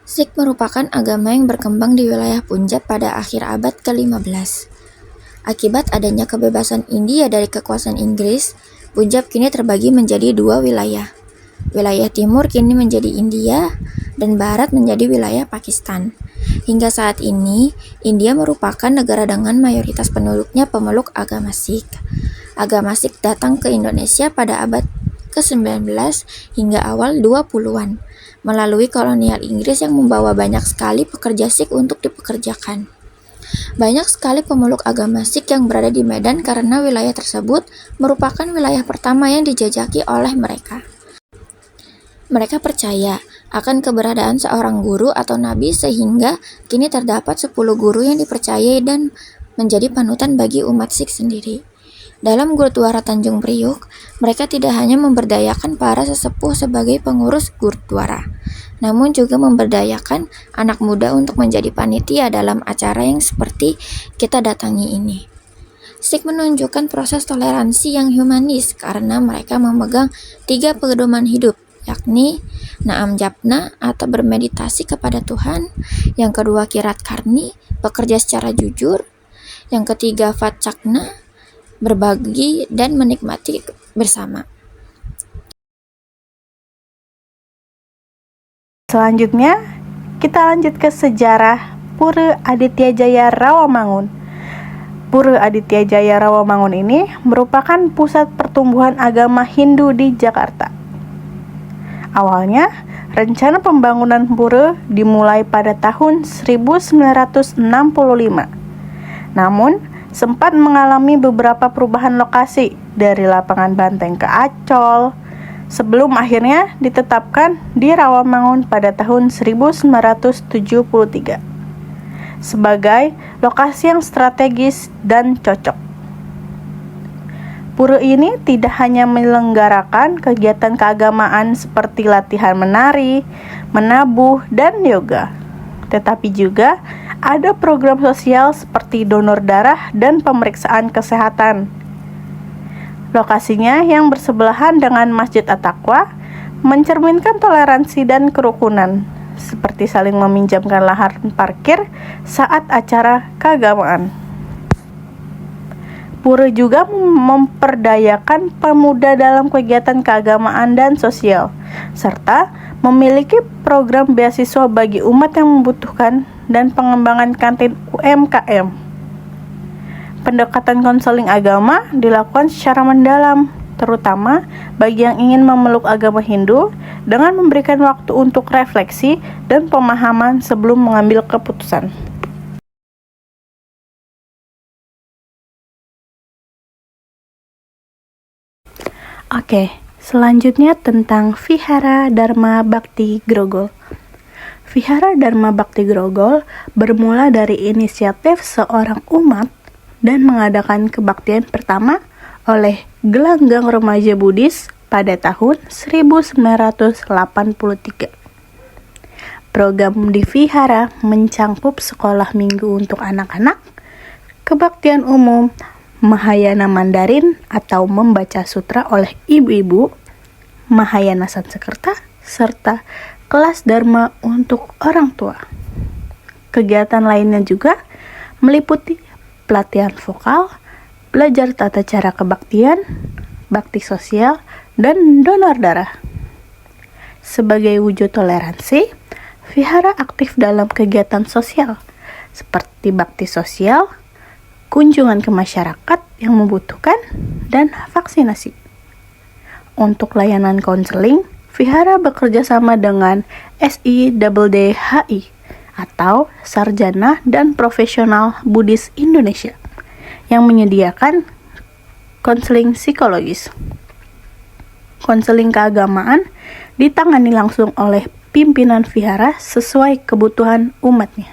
Sikh merupakan agama yang berkembang di wilayah Punjab pada akhir abad ke-15. Akibat adanya kebebasan India dari kekuasaan Inggris, Punjab kini terbagi menjadi dua wilayah. Wilayah timur kini menjadi India, dan barat menjadi wilayah Pakistan. Hingga saat ini, India merupakan negara dengan mayoritas penduduknya pemeluk agama Sikh. Agama Sikh datang ke Indonesia pada abad ke-19 hingga awal 20-an, melalui kolonial Inggris yang membawa banyak sekali pekerja Sikh untuk dipekerjakan. Banyak sekali pemeluk agama Sikh yang berada di Medan karena wilayah tersebut merupakan wilayah pertama yang dijajaki oleh mereka. Mereka percaya akan keberadaan seorang guru atau nabi sehingga kini terdapat 10 guru yang dipercayai dan menjadi panutan bagi umat Sikh sendiri. Dalam Gurdwara Tanjung Priuk, mereka tidak hanya memberdayakan para sesepuh sebagai pengurus Gurdwara, namun juga memberdayakan anak muda untuk menjadi panitia dalam acara yang seperti kita datangi ini. Sikh menunjukkan proses toleransi yang humanis karena mereka memegang 3 pedoman hidup, yakni Naam Japna atau bermeditasi kepada Tuhan, yang kedua Kirat Karni, bekerja secara jujur, yang ketiga Fat Chakna, berbagi dan menikmati bersama. Selanjutnya, kita lanjut ke sejarah Pura Aditya Jaya Rawamangun. Pura Aditya Jaya Rawamangun ini merupakan pusat pertumbuhan agama Hindu di Jakarta. Awalnya, rencana pembangunan pura dimulai pada tahun 1965. Namun, sempat mengalami beberapa perubahan lokasi dari lapangan Banteng ke Ancol, sebelum akhirnya ditetapkan di Rawamangun pada tahun 1973 sebagai lokasi yang strategis dan cocok. Pura ini tidak hanya menyelenggarakan kegiatan keagamaan seperti latihan menari, menabuh, dan yoga, tetapi juga ada program sosial seperti donor darah dan pemeriksaan kesehatan. Lokasinya yang bersebelahan dengan Masjid At-Taqwa mencerminkan toleransi dan kerukunan, seperti saling meminjamkan lahan parkir saat acara keagamaan. Pura juga memperdayakan pemuda dalam kegiatan keagamaan dan sosial, serta memiliki program beasiswa bagi umat yang membutuhkan dan pengembangan kantin UMKM. Pendekatan konseling agama dilakukan secara mendalam, terutama bagi yang ingin memeluk agama Hindu, dengan memberikan waktu untuk refleksi dan pemahaman sebelum mengambil keputusan. Oke, selanjutnya tentang Vihara Dharma Bhakti Grogol. Vihara Dharma Bhakti Grogol bermula dari inisiatif seorang umat dan mengadakan kebaktian pertama oleh gelanggang remaja Buddhis pada tahun 1983. Program di Vihara mencangkup sekolah minggu untuk anak-anak, kebaktian umum, Mahayana Mandarin atau membaca sutra oleh ibu-ibu, Mahayana Sanskerta, serta kelas Dharma untuk orang tua. Kegiatan lainnya juga meliputi pelatihan vokal, belajar tata cara kebaktian, bakti sosial, dan donor darah. Sebagai wujud toleransi, Vihara aktif dalam kegiatan sosial seperti bakti sosial, kunjungan ke masyarakat yang membutuhkan, dan vaksinasi. Untuk layanan konseling, Vihara bekerja sama dengan SIDDHI atau Sarjana dan Profesional Buddhis Indonesia yang menyediakan konseling psikologis. Konseling keagamaan ditangani langsung oleh pimpinan Vihara sesuai kebutuhan umatnya.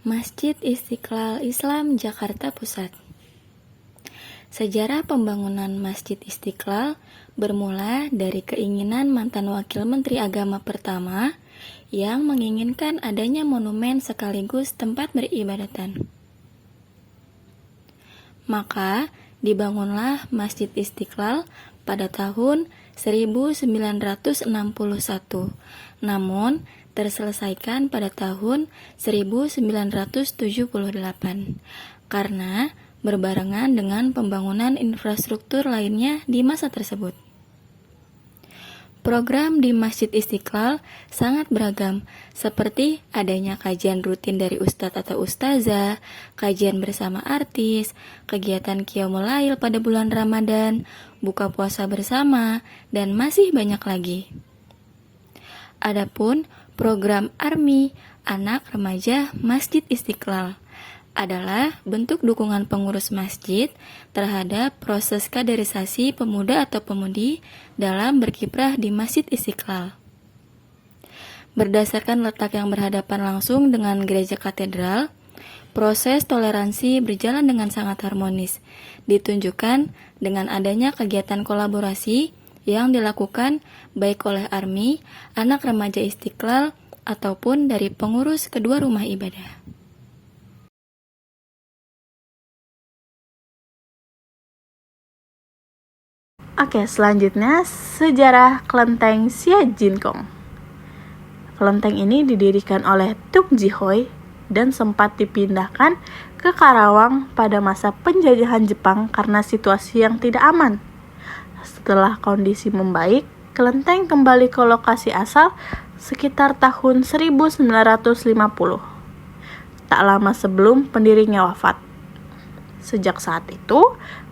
Masjid Istiqlal Islam Jakarta Pusat. Sejarah pembangunan Masjid Istiqlal bermula dari keinginan mantan Wakil Menteri Agama pertama yang menginginkan adanya monumen sekaligus tempat beribadatan. Maka, dibangunlah Masjid Istiqlal pada tahun 1961, namun terselesaikan pada tahun 1978 karena berbarengan dengan pembangunan infrastruktur lainnya di masa tersebut. Program di Masjid Istiqlal sangat beragam, seperti adanya kajian rutin dari ustadz atau ustazah, kajian bersama artis, kegiatan Qiyamul Lail pada bulan Ramadan, buka puasa bersama, dan masih banyak lagi. Adapun program ARMI, Anak Remaja Masjid Istiqlal, adalah bentuk dukungan pengurus masjid terhadap proses kaderisasi pemuda atau pemudi dalam berkiprah di Masjid Istiqlal. Berdasarkan letak yang berhadapan langsung dengan gereja katedral, proses toleransi berjalan dengan sangat harmonis, ditunjukkan dengan adanya kegiatan kolaborasi yang dilakukan baik oleh ARMI, Anak Remaja Istiqlal, ataupun dari pengurus kedua rumah ibadah. Oke, selanjutnya sejarah kelenteng Sia Jinkong. Kelenteng ini didirikan oleh Tuk Ji-hoi dan sempat dipindahkan ke Karawang pada masa penjajahan Jepang karena situasi yang tidak aman. Setelah kondisi membaik, kelenteng kembali ke lokasi asal sekitar tahun 1950, tak lama sebelum pendirinya wafat. Sejak saat itu,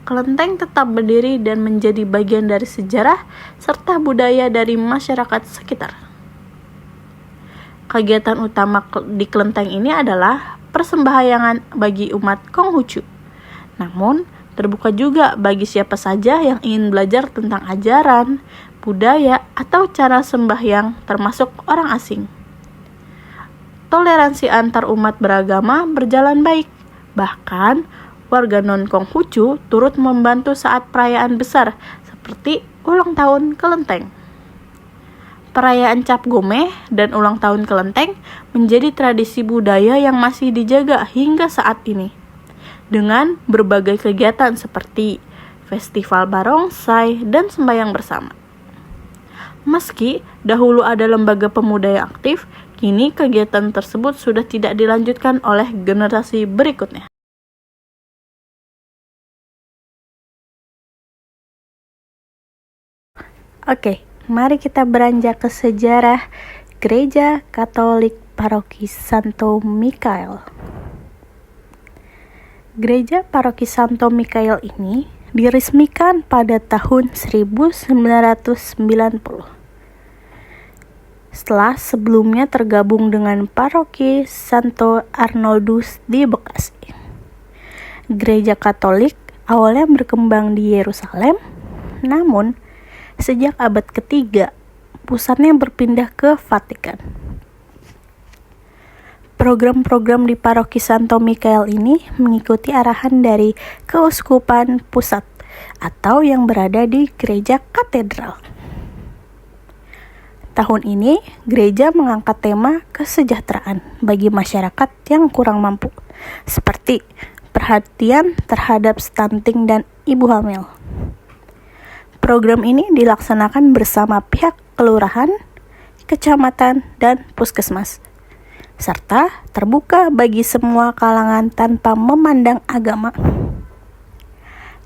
kelenteng tetap berdiri dan menjadi bagian dari sejarah serta budaya dari masyarakat sekitar. Kegiatan utama di kelenteng ini adalah persembahyangan bagi umat Konghucu. Namun, terbuka juga bagi siapa saja yang ingin belajar tentang ajaran, budaya, atau cara sembahyang termasuk orang asing. Toleransi antar umat beragama berjalan baik. Bahkan, warga non-Konghucu turut membantu saat perayaan besar seperti ulang tahun kelenteng. Perayaan Cap Gomeh dan ulang tahun kelenteng menjadi tradisi budaya yang masih dijaga hingga saat ini, dengan berbagai kegiatan seperti festival barongsai dan sembahyang bersama. Meski dahulu ada lembaga pemuda yang aktif, kini kegiatan tersebut sudah tidak dilanjutkan oleh generasi berikutnya. Oke, mari kita beranjak ke sejarah Gereja Katolik Paroki Santo Mikael. Gereja Paroki Santo Mikael ini diresmikan pada tahun 1990. Setelah sebelumnya tergabung dengan Paroki Santo Arnoldus di Bekasi. Gereja Katolik awalnya berkembang di Yerusalem, namun sejak abad ketiga, pusatnya berpindah ke Vatikan. Program-program di Paroki Santo Mikael ini mengikuti arahan dari Keuskupan Pusat atau yang berada di Gereja Katedral. Tahun ini, gereja mengangkat tema kesejahteraan bagi masyarakat yang kurang mampu, seperti perhatian terhadap stunting dan ibu hamil. Program ini dilaksanakan bersama pihak kelurahan, kecamatan, dan puskesmas, serta terbuka bagi semua kalangan tanpa memandang agama.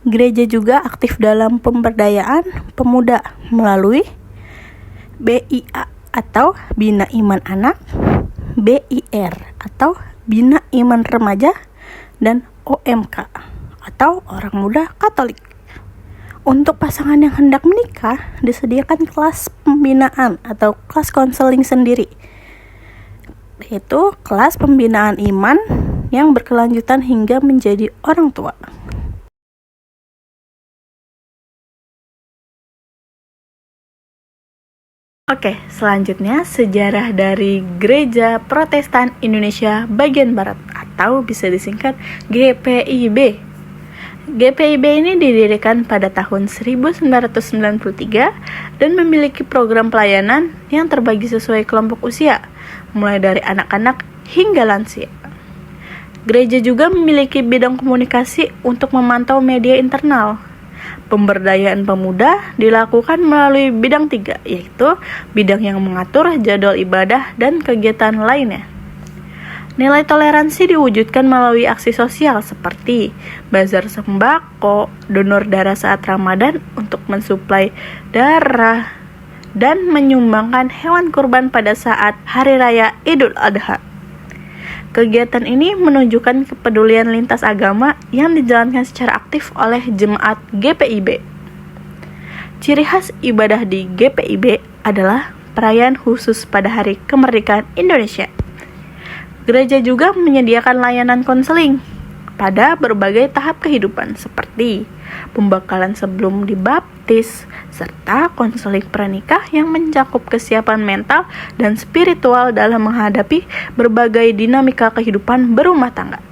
Gereja juga aktif dalam pemberdayaan pemuda melalui BIA atau Bina Iman Anak, BIR atau Bina Iman Remaja, dan OMK atau Orang Muda Katolik. Untuk pasangan yang hendak menikah, disediakan kelas pembinaan atau kelas konseling sendiri, yaitu kelas pembinaan iman yang berkelanjutan hingga menjadi orang tua. Oke, selanjutnya sejarah dari Gereja Protestan Indonesia Bagian Barat atau bisa disingkat GPIB. GPIB ini didirikan pada tahun 1993 dan memiliki program pelayanan yang terbagi sesuai kelompok usia, mulai dari anak-anak hingga lansia. Gereja juga memiliki bidang komunikasi untuk memantau media internal. Pemberdayaan pemuda dilakukan melalui bidang 3, yaitu bidang yang mengatur jadwal ibadah dan kegiatan lainnya. Nilai toleransi diwujudkan melalui aksi sosial seperti bazar sembako, donor darah saat Ramadan untuk mensuplai darah, dan menyumbangkan hewan kurban pada saat Hari Raya Idul Adha. Kegiatan ini menunjukkan kepedulian lintas agama yang dijalankan secara aktif oleh jemaat GPIB. Ciri khas ibadah di GPIB adalah perayaan khusus pada Hari Kemerdekaan Indonesia. Gereja juga menyediakan layanan konseling pada berbagai tahap kehidupan seperti pembekalan sebelum dibaptis, serta konseling pranikah yang mencakup kesiapan mental dan spiritual dalam menghadapi berbagai dinamika kehidupan berumah tangga.